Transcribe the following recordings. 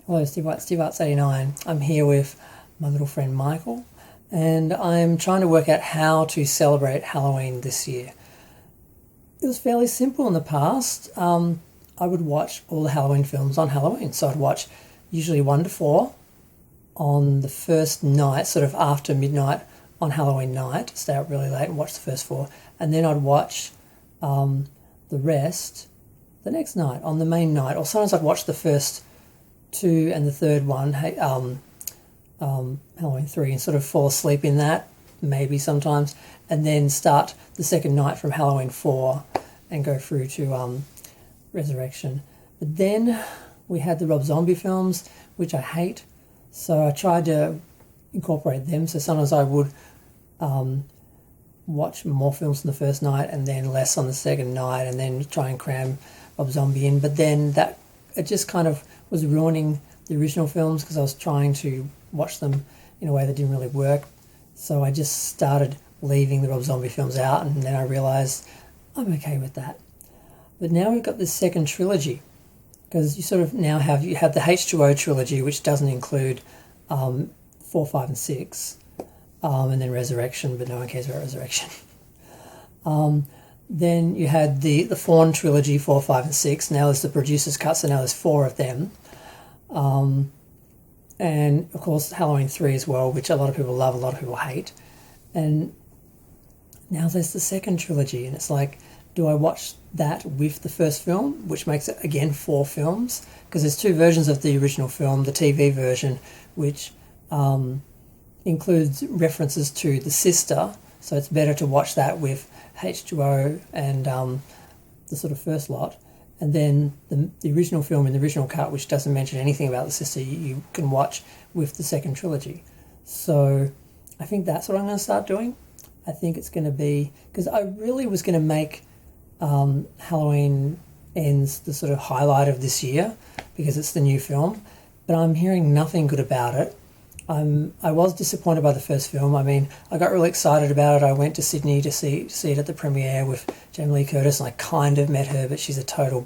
Hello, Steve Arts 89. I'm here with my little friend Michael, and I'm trying to work out how to celebrate Halloween this year. It was fairly simple in the past. I would watch all the Halloween films on Halloween, so I'd watch usually 1 to 4 on the first night, sort of after midnight on Halloween night, stay up really late and watch the first 4, and then I'd watch the rest the next night on the main night, or sometimes I'd watch the first 2 and the third one, Halloween 3, and sort of fall asleep in that, maybe sometimes, and then start the second night from Halloween 4 and go through to Resurrection. But then we had the Rob Zombie films, which I hate, so I tried to incorporate them. So sometimes I would watch more films on the first night and then less on the second night, and then try and cram Rob Zombie in. But then it just kind of was ruining the original films because I was trying to watch them in a way that didn't really work. So I just started leaving the Rob Zombie films out, and then I realised I'm okay with that. But now we've got this second trilogy, because you sort of now have the H2O trilogy, which doesn't include 4, 5 and 6, and then Resurrection, but no one cares about Resurrection. Then you had the Fawn trilogy, 4, 5 and 6. Now there's the producer's cut, so now there's 4 of them. And of course Halloween 3 as well, which a lot of people love, a lot of people hate. And now there's the second trilogy, and it's like, do I watch that with the first film, which makes it again 4 films? Because there's 2 versions of the original film, the TV version, which includes references to the sister, so it's better to watch that with H2O and the sort of first lot. And then the original film in the original cut, which doesn't mention anything about the sister, you can watch with the second trilogy. So I think that's what I'm going to start doing. I think it's going to be, because I really was going to make Halloween Ends the sort of highlight of this year because it's the new film, but I'm hearing nothing good about it. I was disappointed by the first film. I mean, I got really excited about it. I went to Sydney to see it at the premiere with Jamie Lee Curtis, and I kind of met her, but she's a total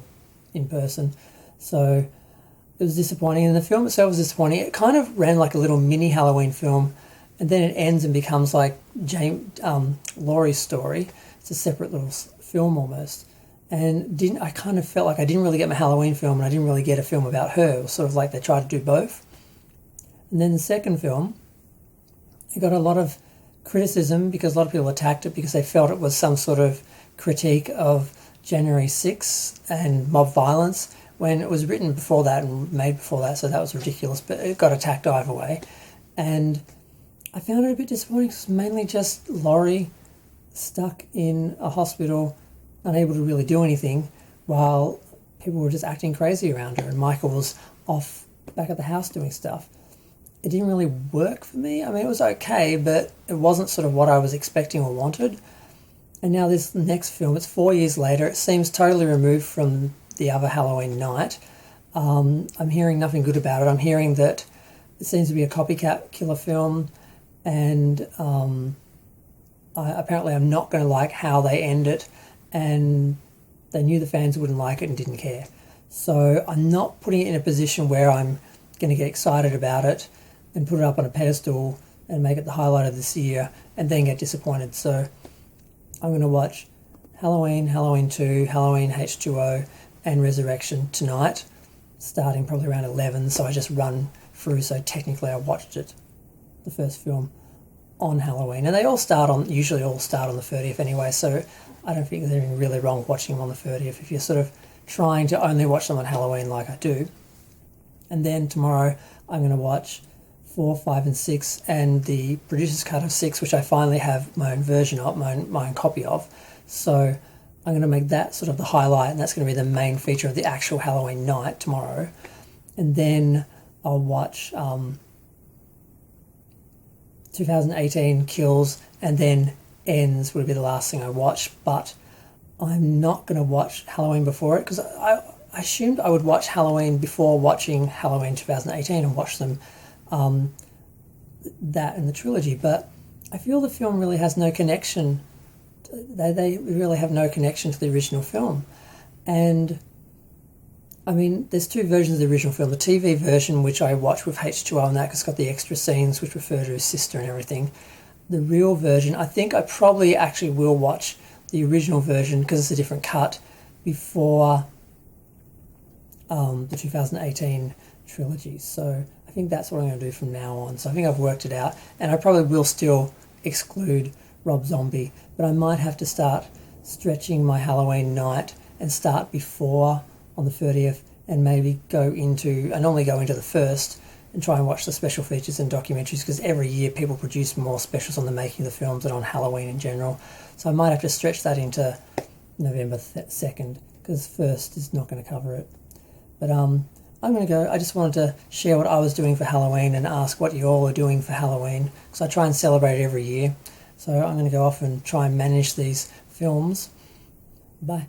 in person. So it was disappointing, and the film itself was disappointing. It kind of ran like a little mini Halloween film, and then it ends and becomes like Laurie's story. It's a separate little film almost. And I kind of felt like I didn't really get my Halloween film, and I didn't really get a film about her. It was sort of like they tried to do both. And then the second film, it got a lot of criticism because a lot of people attacked it because they felt it was some sort of critique of January 6th and mob violence, when it was written before that and made before that, so that was ridiculous, but it got attacked either way. And I found it a bit disappointing because it's mainly just Laurie stuck in a hospital, unable to really do anything, while people were just acting crazy around her, and Michael was off back at the house doing stuff. It didn't really work for me. I mean, it was okay, but it wasn't sort of what I was expecting or wanted. And now this next film, it's 4 years later. It seems totally removed from the other Halloween night. I'm hearing nothing good about it. I'm hearing that it seems to be a copycat killer film, and apparently I'm not going to like how they end it, and they knew the fans wouldn't like it and didn't care. So I'm not putting it in a position where I'm going to get excited about it and put it up on a pedestal and make it the highlight of this year and then get disappointed. So I'm going to watch Halloween, Halloween 2, Halloween H2O and Resurrection tonight, starting probably around 11, so I just run through, so technically I watched it, the first film, on Halloween. And they usually all start on the 30th anyway, so I don't think there's anything really wrong watching them on the 30th if you're sort of trying to only watch them on Halloween like I do. And then tomorrow I'm going to watch 4, 5 and 6 and the producer's cut of 6, which I finally have my own version of, my own copy of. So I'm going to make that sort of the highlight, and that's going to be the main feature of the actual Halloween night tomorrow. And then I'll watch 2018 Kills, and then Ends would be the last thing I watch. But I'm not going to watch Halloween before it, because I assumed I would watch Halloween before watching Halloween 2018 and watch them, that and the trilogy. But I feel the film really has no connection. They really have no connection to the original film. And I mean, there's two versions of the original film. The TV version, which I watched with H2O and that, 'cause it's got the extra scenes which refer to his sister and everything. The real version, I think I probably actually will watch the original version because it's a different cut before the 2018 trilogy. So I think that's what I'm going to do from now on. So I think I've worked it out, and I probably will still exclude Rob Zombie, but I might have to start stretching my Halloween night and start before on the 30th and maybe I normally go into the 1st and try and watch the special features and documentaries, because every year people produce more specials on the making of the films and on Halloween in general. So I might have to stretch that into November 2nd, because 1st is not going to cover it. But I'm going to go. I just wanted to share what I was doing for Halloween and ask what you all are doing for Halloween, because I try and celebrate it every year. So I'm going to go off and try and manage these films. Bye.